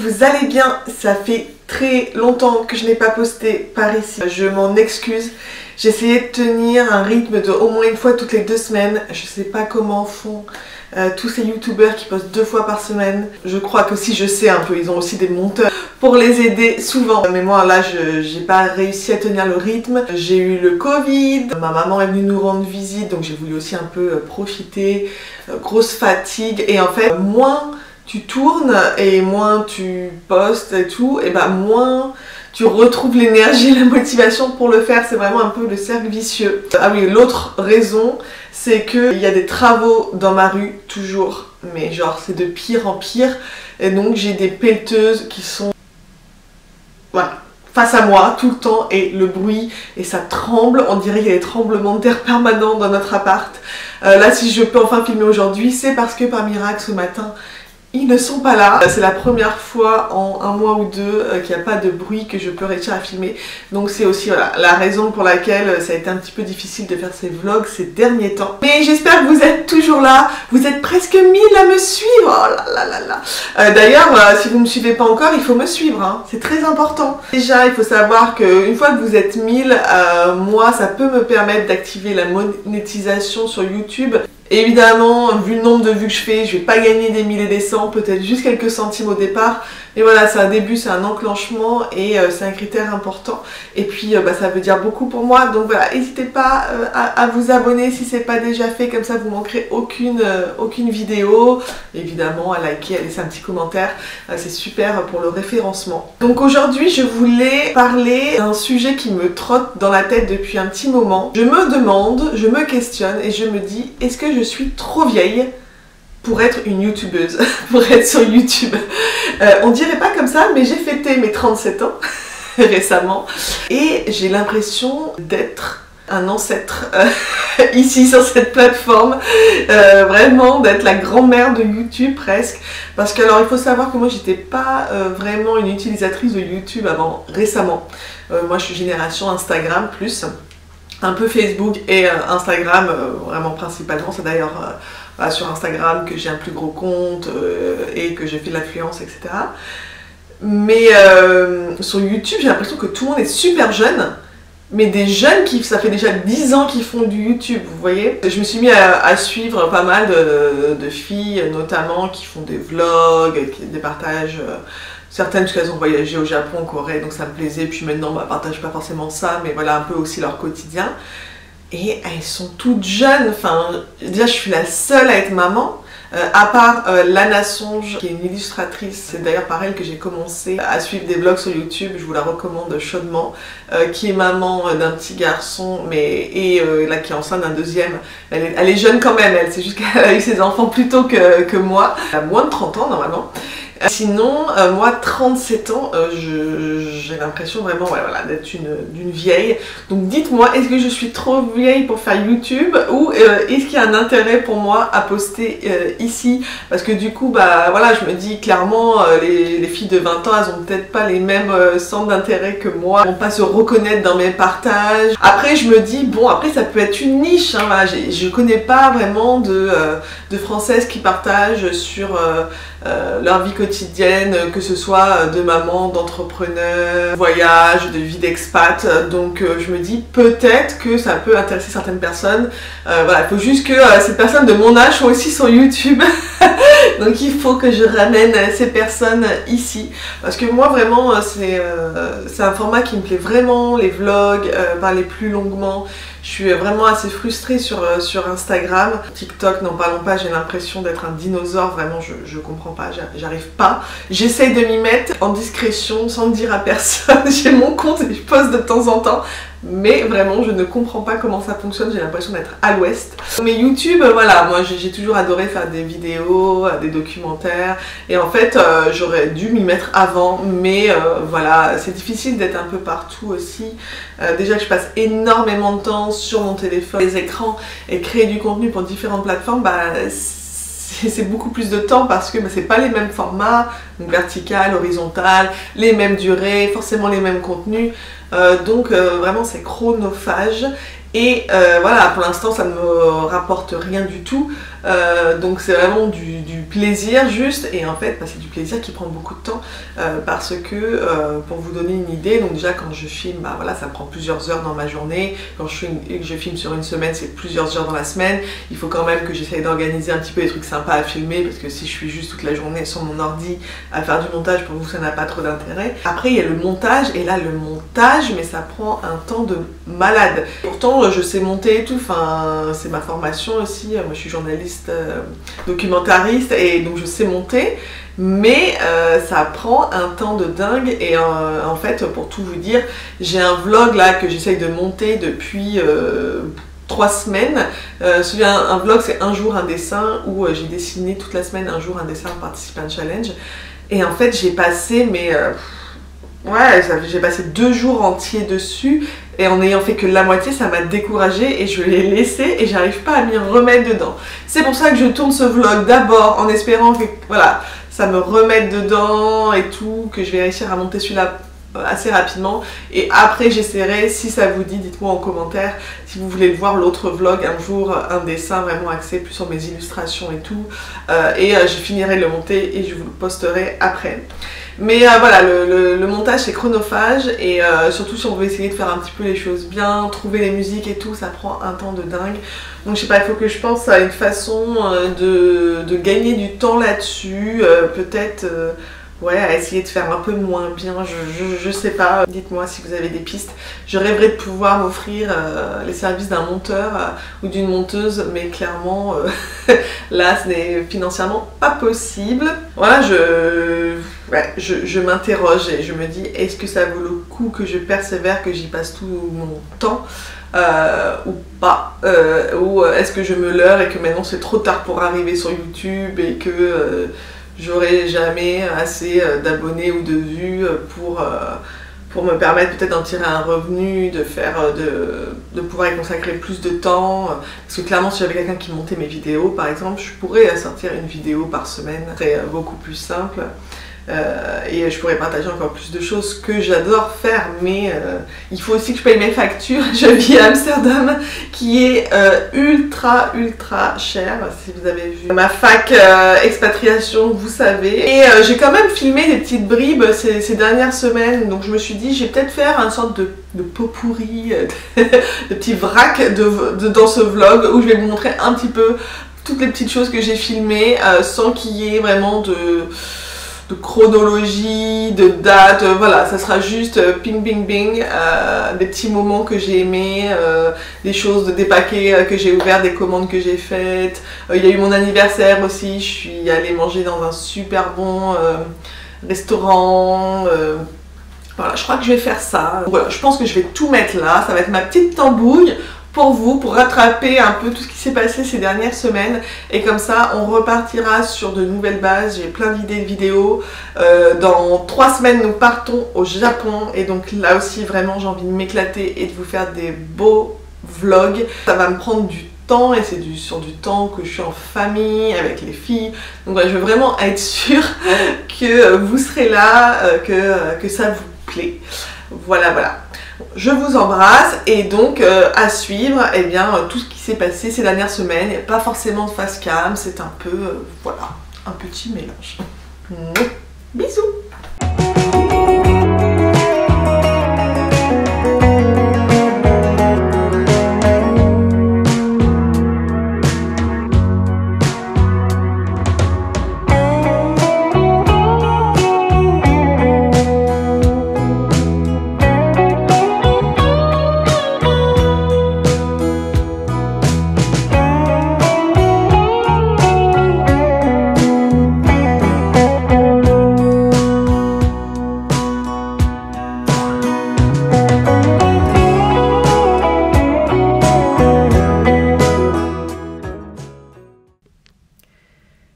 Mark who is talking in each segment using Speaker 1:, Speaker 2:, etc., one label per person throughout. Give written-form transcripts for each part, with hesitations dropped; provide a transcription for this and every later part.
Speaker 1: vous allez bien. Ça fait très longtemps que je n'ai pas posté par ici. Je m'en excuse. J'ai essayé de tenir un rythme de au moins une fois toutes les 2 semaines. Je sais pas comment font tous ces youtubeurs qui postent 2 fois par semaine. Je crois que si je sais un peu, ils ont aussi des monteurs pour les aider souvent. Mais moi là, j'ai pas réussi à tenir le rythme. J'ai eu le Covid, ma maman est venue nous rendre visite, donc j'ai voulu aussi un peu profiter. Grosse fatigue, et en fait, moins tu tournes et moins tu postes et tout, et ben moins tu retrouves l'énergie, la motivation pour le faire. C'est vraiment un peu le cercle vicieux. Ah oui, l'autre raison, c'est qu'il y a des travaux dans ma rue, toujours. Mais genre, c'est de pire en pire. Et donc, j'ai des pelleteuses qui sont... Voilà, face à moi, tout le temps. Et le bruit, et ça tremble. On dirait qu'il y a des tremblements de terre permanents dans notre appart. Là, si je peux enfin filmer aujourd'hui, c'est parce que par miracle, ce matin... ils ne sont pas là. C'est la première fois en 1 mois ou 2 qu'il n'y a pas de bruit, que je peux réussir à filmer. Donc c'est aussi voilà, la raison pour laquelle ça a été un petit peu difficile de faire ces vlogs ces derniers temps. Mais j'espère que vous êtes toujours là. Vous êtes presque 1000 à me suivre. Oh là là là là. D'ailleurs, si vous ne me suivez pas encore, il faut me suivre. Hein. C'est très important. Déjà, il faut savoir qu'une fois que vous êtes 1000, moi, ça peut me permettre d'activer la monétisation sur YouTube. Évidemment, vu le nombre de vues que je fais, je vais pas gagner des 1000 et des 100, peut-être juste quelques centimes au départ. Mais voilà, c'est un début, c'est un enclenchement et c'est un critère important. Et puis, ça veut dire beaucoup pour moi. Donc voilà, n'hésitez pas à vous abonner si c'est pas déjà fait. Comme ça, vous manquerez aucune vidéo. Évidemment, à liker, à laisser un petit commentaire. C'est super pour le référencement. Donc aujourd'hui, je voulais parler d'un sujet qui me trotte dans la tête depuis un petit moment. Je me demande, je me questionne et je me dis, est-ce que je suis trop vieille pour être une youtubeuse, pour être sur YouTube? On dirait pas comme ça, mais j'ai fêté mes 37 ans récemment et j'ai l'impression d'être un ancêtre ici sur cette plateforme, vraiment d'être la grand-mère de YouTube presque, parce que alors il faut savoir que moi j'étais pas vraiment une utilisatrice de YouTube avant récemment. Moi je suis génération Instagram plus, un peu Facebook et Instagram vraiment principalement. C'est d'ailleurs sur Instagram que j'ai un plus gros compte et que j'ai fait de l'affluence, etc. Mais sur YouTube, j'ai l'impression que tout le monde est super jeune, mais des jeunes qui, ça fait déjà 10 ans qu'ils font du YouTube, vous voyez. Je me suis mis à suivre pas mal de filles, notamment, qui font des vlogs, des partages... certaines, parce qu'elles ont voyagé au Japon, en Corée, donc ça me plaisait. Puis maintenant, on ne partage pas forcément ça, mais voilà un peu aussi leur quotidien. Et elles sont toutes jeunes. Enfin, déjà, je suis la seule à être maman. À part Lana Songe, qui est une illustratrice, c'est d'ailleurs par elle que j'ai commencé à suivre des vlogs sur YouTube, je vous la recommande chaudement, qui est maman d'un petit garçon, et là qui est enceinte d'un deuxième. Elle est jeune quand même, c'est juste qu'elle a eu ses enfants plus tôt que moi. Elle a moins de 30 ans normalement. Sinon, moi, 37 ans, j'ai l'impression vraiment voilà, d'être d'une vieille. Donc dites-moi, est-ce que je suis trop vieille pour faire YouTube ou est-ce qu'il y a un intérêt pour moi à poster ici? Parce que du coup, voilà, je me dis clairement, les filles de 20 ans, elles ont peut-être pas les mêmes centres d'intérêt que moi. Elles vont pas se reconnaître dans mes partages. Après, je me dis, bon, après, ça peut être une niche. Hein, voilà, je connais pas vraiment de Françaises qui partagent sur... leur vie quotidienne, que ce soit de maman, d'entrepreneur, voyage, de vie d'expat. Donc je me dis peut-être que ça peut intéresser certaines personnes. Voilà, il faut juste que ces personnes de mon âge soient aussi sur YouTube. Donc il faut que je ramène ces personnes ici. Parce que moi vraiment c'est un format qui me plaît vraiment, les vlogs, parler plus longuement. Je suis vraiment assez frustrée sur Instagram. TikTok, n'en parlons pas, j'ai l'impression d'être un dinosaure, vraiment je comprends pas, j'arrive pas. J'essaye de m'y mettre en discrétion, sans le dire à personne. J'ai mon compte et je poste de temps en temps. Mais vraiment, je ne comprends pas comment ça fonctionne, j'ai l'impression d'être à l'ouest. Mais YouTube, voilà, moi j'ai toujours adoré faire des vidéos, des documentaires. Et en fait, j'aurais dû m'y mettre avant, mais voilà, c'est difficile d'être un peu partout aussi. Déjà que je passe énormément de temps sur mon téléphone, les écrans, et créer du contenu pour différentes plateformes, c'est beaucoup plus de temps parce que c'est pas les mêmes formats, donc vertical, horizontal, les mêmes durées, forcément les mêmes contenus. Donc vraiment c'est chronophage Et voilà, pour l'instant ça ne me rapporte rien du tout, donc c'est vraiment du plaisir juste, et en fait c'est du plaisir qui prend beaucoup de temps, parce que pour vous donner une idée, donc déjà quand je filme, bah voilà, ça prend plusieurs heures dans ma journée. Quand je filme sur une semaine, c'est plusieurs heures dans la semaine. Il faut quand même que j'essaye d'organiser un petit peu des trucs sympas à filmer, parce que si je suis juste toute la journée sur mon ordi à faire du montage, pour vous ça n'a pas trop d'intérêt. Après il y a le montage, et là le montage, mais ça prend un temps de malade. Pourtant je sais monter et tout, enfin c'est ma formation aussi, moi je suis journaliste documentariste, et donc je sais monter, mais ça prend un temps de dingue. Et en fait, pour tout vous dire, j'ai un vlog là que j'essaye de monter depuis 3 semaines. Un vlog, c'est un jour un dessin, où j'ai dessiné toute la semaine un jour un dessin participant challenge, et en fait j'ai passé ouais, j'ai passé 2 jours entiers dessus, et en ayant fait que la moitié, ça m'a découragée, et je l'ai laissé, et j'arrive pas à m'y remettre dedans. C'est pour ça que je tourne ce vlog d'abord en espérant que voilà, ça me remette dedans et tout, que je vais réussir à monter celui-là assez rapidement, et après j'essaierai, si ça vous dit, dites-moi en commentaire si vous voulez voir l'autre vlog, un jour un dessin vraiment axé plus sur mes illustrations et tout, et je finirai de le monter et je vous le posterai après. Mais voilà, le montage c'est chronophage, et surtout si on veut essayer de faire un petit peu les choses bien, trouver les musiques et tout, ça prend un temps de dingue. Donc je sais pas, il faut que je pense à une façon de gagner du temps là-dessus, peut-être ouais, à essayer de faire un peu moins bien, je sais pas. Dites-moi si vous avez des pistes. Je rêverais de pouvoir m'offrir les services d'un monteur ou d'une monteuse, mais clairement là ce n'est financièrement pas possible. Voilà, je m'interroge et je me dis, est-ce que ça vaut le coup que je persévère, que j'y passe tout mon temps ou pas, ou est-ce que je me leurre et que maintenant c'est trop tard pour arriver sur YouTube, et que j'aurai jamais assez d'abonnés ou de vues pour me permettre peut-être d'en tirer un revenu, de pouvoir y consacrer plus de temps. Parce que clairement, si j'avais quelqu'un qui montait mes vidéos, par exemple, je pourrais sortir une vidéo par semaine. C'est beaucoup plus simple. Et je pourrais partager encore plus de choses que j'adore faire, mais il faut aussi que je paye mes factures. Je vis à Amsterdam, qui est ultra cher, si vous avez vu ma fac expatriation, vous savez. Et j'ai quand même filmé des petites bribes ces dernières semaines, donc je me suis dit, je vais peut-être faire une sorte de pot pourri, de petits vrac dans ce vlog, où je vais vous montrer un petit peu toutes les petites choses que j'ai filmées, sans qu'il y ait vraiment de chronologie, de date, voilà, ça sera juste ping bing bing, des petits moments que j'ai aimés, des choses, des paquets que j'ai ouverts, des commandes que j'ai faites. Il y a eu mon anniversaire aussi, je suis allée manger dans un super bon restaurant. Voilà, je crois que je vais faire ça. Voilà, je pense que je vais tout mettre là, ça va être ma petite tambouille pour vous, pour rattraper un peu tout ce qui s'est passé ces dernières semaines, et comme ça on repartira sur de nouvelles bases. J'ai plein d'idées de vidéos. Dans 3 semaines nous partons au Japon, et donc là aussi vraiment j'ai envie de m'éclater et de vous faire des beaux vlogs. Ça va me prendre du temps, et c'est sur du temps que je suis en famille avec les filles, donc voilà, je veux vraiment être sûre que vous serez là, que ça vous plaît. Voilà. Je vous embrasse, et donc à suivre eh bien, tout ce qui s'est passé ces dernières semaines. Pas forcément de face cam, c'est un peu, voilà, un petit mélange. Bisous.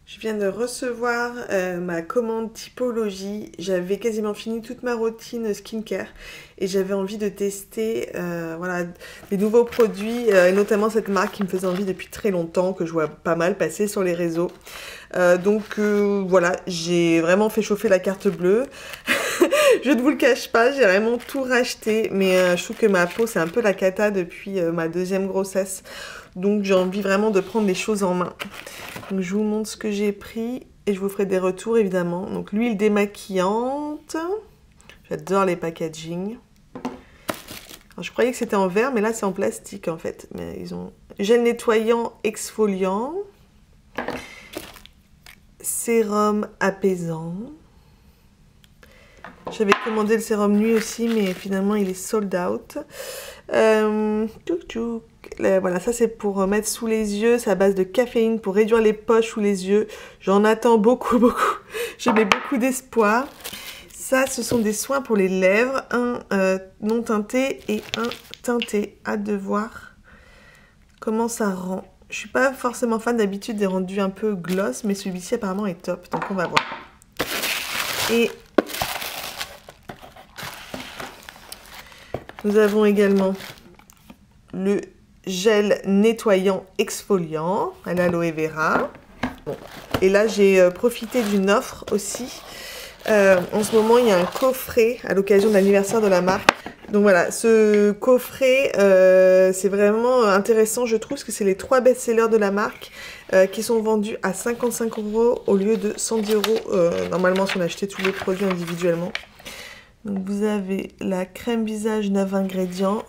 Speaker 1: Je viens de recevoir ma commande Typologie. J'avais quasiment fini toute ma routine skincare, et j'avais envie de tester voilà, des nouveaux produits, et notamment cette marque qui me faisait envie depuis très longtemps, que je vois pas mal passer sur les réseaux. Donc voilà, j'ai vraiment fait chauffer la carte bleue. Je ne vous le cache pas, j'ai vraiment tout racheté. Mais je trouve que ma peau, c'est un peu la cata depuis ma deuxième grossesse. Donc j'ai envie vraiment de prendre les choses en main. Donc je vous montre ce que j'ai pris. Et je vous ferai des retours évidemment. Donc l'huile démaquillante. J'adore les packaging. Alors, je croyais que c'était en verre, mais là c'est en plastique en fait. Mais ils ont gel nettoyant exfoliant, sérum apaisant. J'avais commandé le sérum nuit aussi, mais finalement il est sold out. Voilà, ça c'est pour mettre sous les yeux, c'est à base de caféine pour réduire les poches sous les yeux. J'en attends beaucoup. Je mets beaucoup d'espoir. Ça, ce sont des soins pour les lèvres, un non teinté et un teinté. Hâte de voir comment ça rend. Je suis pas forcément fan d'habitude des rendus un peu gloss, mais celui-ci apparemment est top, donc on va voir. Et nous avons également le gel nettoyant exfoliant à l'aloe vera. Bon. Et là, j'ai profité d'une offre aussi. En ce moment, il y a un coffret à l'occasion de l'anniversaire de la marque. Donc voilà, ce coffret, c'est vraiment intéressant, je trouve, parce que c'est les 3 best-sellers de la marque qui sont vendus à 55 € au lieu de 110 €, normalement, si on achetait tous les produits individuellement. Donc vous avez la crème visage 9 ingrédients.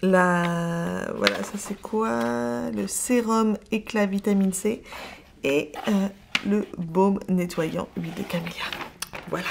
Speaker 1: Voilà, ça c'est quoi? Le sérum éclat vitamine C et le baume nettoyant huile de camélia. Voilà.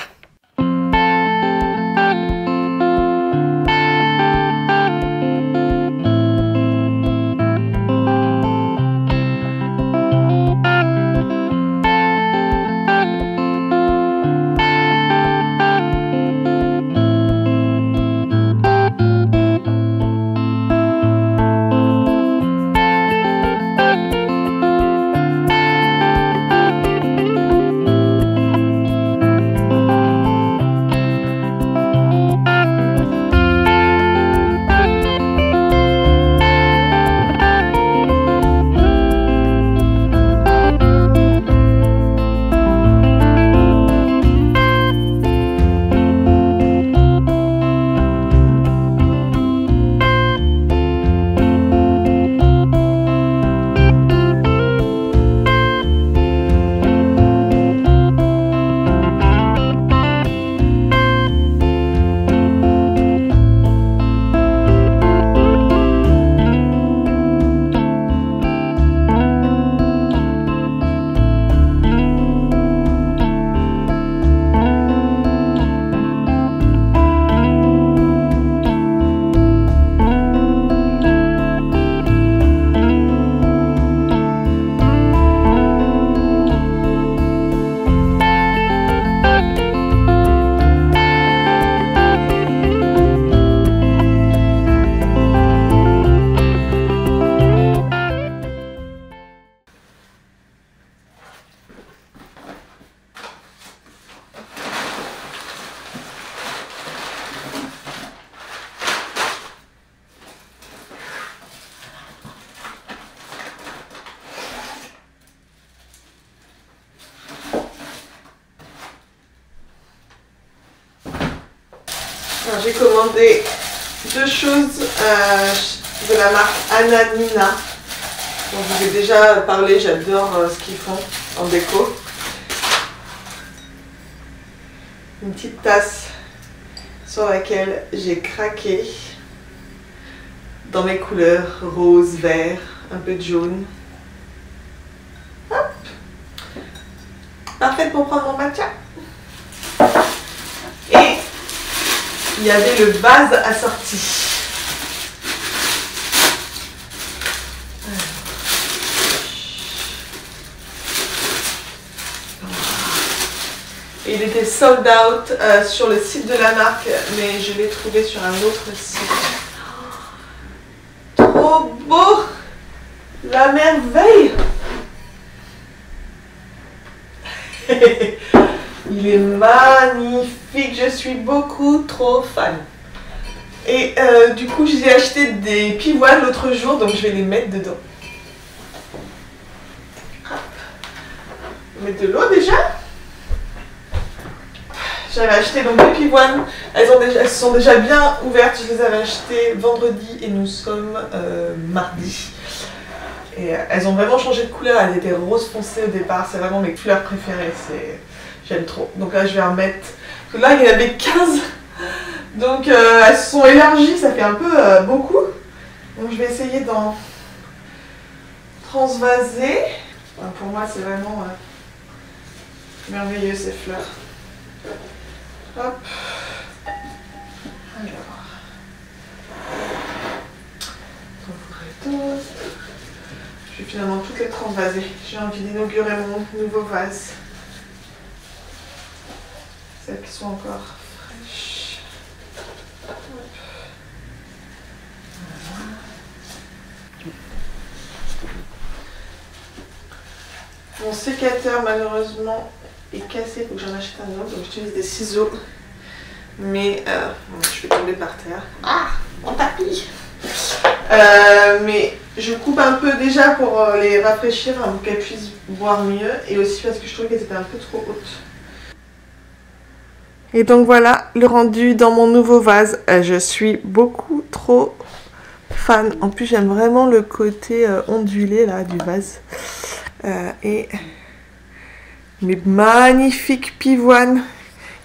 Speaker 1: J'ai commandé 2 choses de la marque Anna Nina. Donc, je vous ai déjà parlé, j'adore ce qu'ils font en déco. Une petite tasse sur laquelle j'ai craqué dans mes couleurs rose, vert, un peu de jaune. Hop. Parfaite pour prendre mon matcha. Et il y avait le vase assorti. Il était sold out sur le site de la marque, mais je l'ai trouvé sur un autre site. Trop beau! La merveille! Il est magnifique, je suis beaucoup trop fan. Et du coup, j'ai acheté des pivoines l'autre jour, donc je vais les mettre dedans. Hop. Mettre de l'eau déjà. J'avais acheté donc des pivoines, elles sont déjà bien ouvertes, je les avais achetées vendredi et nous sommes mardi. Et elles ont vraiment changé de couleur, elles étaient rose foncé au départ, c'est vraiment mes couleurs préférées, j'aime trop. Donc là je vais en mettre, parce que là il y en avait 15, donc elles se sont élargies, ça fait un peu beaucoup. Donc je vais essayer d'en transvaser. Enfin, pour moi c'est vraiment merveilleux ces fleurs. Hop. Alors. J'en voudrais d'autres. Je vais finalement toutes les transvaser. J'ai envie d'inaugurer mon nouveau vase. Celles qui sont encore fraîches. Hop. Voilà. Mon sécateur malheureusement est cassé, il faut que j'en achète un autre, donc j'utilise des ciseaux. Mais je vais tomber par terre. Ah, mon tapis. Mais je coupe un peu déjà pour les rafraîchir, hein, pour qu'elles puissent boire mieux, et aussi parce que je trouvais qu'elles étaient un peu trop hautes. Et donc voilà le rendu dans mon nouveau vase. Je suis beaucoup trop fan. En plus j'aime vraiment le côté ondulé là du vase. Et mes magnifiques pivoines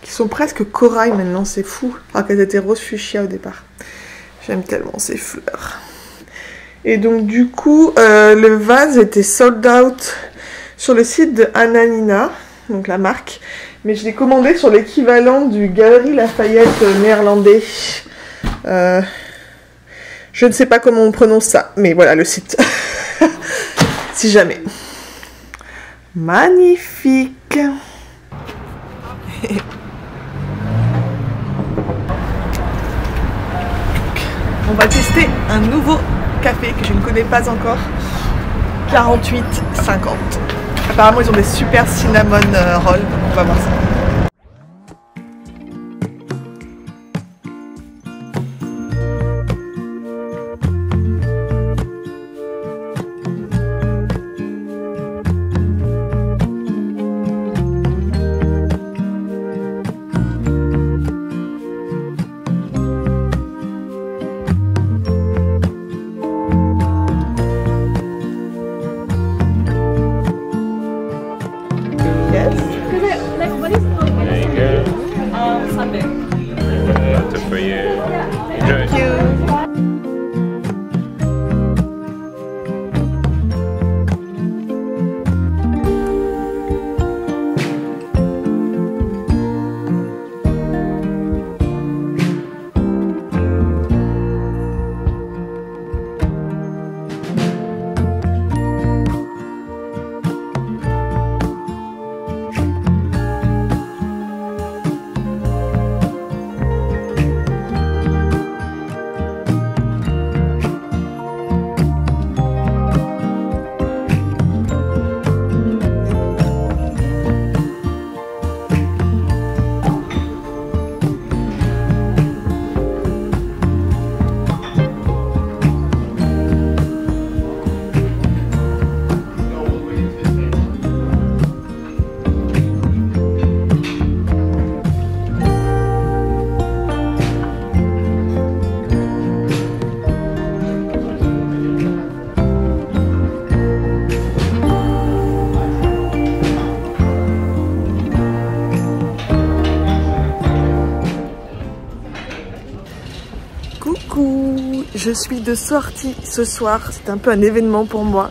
Speaker 1: qui sont presque corail maintenant, c'est fou. Alors qu'elles étaient rose fuchsia au départ. J'aime tellement ces fleurs. Et donc du coup, le vase était sold out sur le site de Ananina, donc la marque. Mais je l'ai commandé sur l'équivalent du Galeries Lafayette néerlandais. Je ne sais pas comment on prononce ça, mais voilà le site. Si jamais. Magnifique. On va tester un nouveau café que je ne connais pas encore. 48,50. Apparemment ils ont des super cinnamon rolls, donc on va voir ça. Je suis de sortie ce soir, c'est un peu un événement pour moi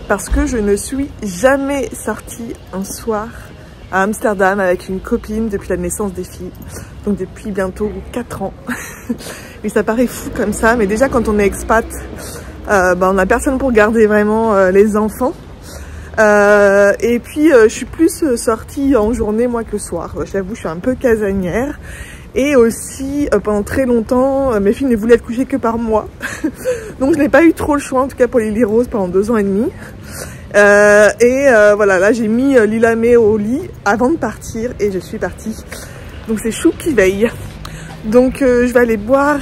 Speaker 1: parce que je ne suis jamais sortie un soir à Amsterdam avec une copine depuis la naissance des filles, donc depuis bientôt 4 ans. Mais ça paraît fou comme ça, mais déjà quand on est expat, on n'a personne pour garder vraiment les enfants. Et puis je suis plus sortie en journée moi que le soir, j'avoue je suis un peu casanière. Et aussi, pendant très longtemps, mes filles ne voulaient être couchées que par moi. Donc je n'ai pas eu trop le choix, en tout cas pour Lily Rose, pendant 2 ans et demi. Voilà, là j'ai mis Lila May au lit avant de partir et je suis partie. Donc c'est Chou qui veille. Donc je vais aller boire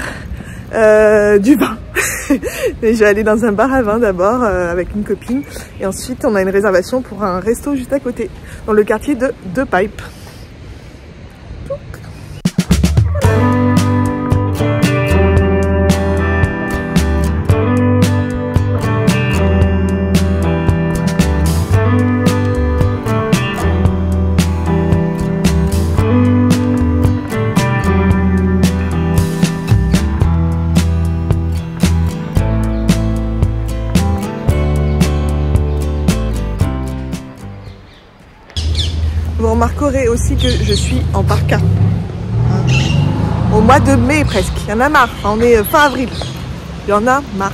Speaker 1: du vin. Et je vais aller dans un bar à vin d'abord avec une copine. Et ensuite on a une réservation pour un resto juste à côté, dans le quartier de Deux Pipes. remarquerez aussi que je suis en parka. Au mois de mai presque, il y en a marre, enfin, on est fin avril, il y en a marre.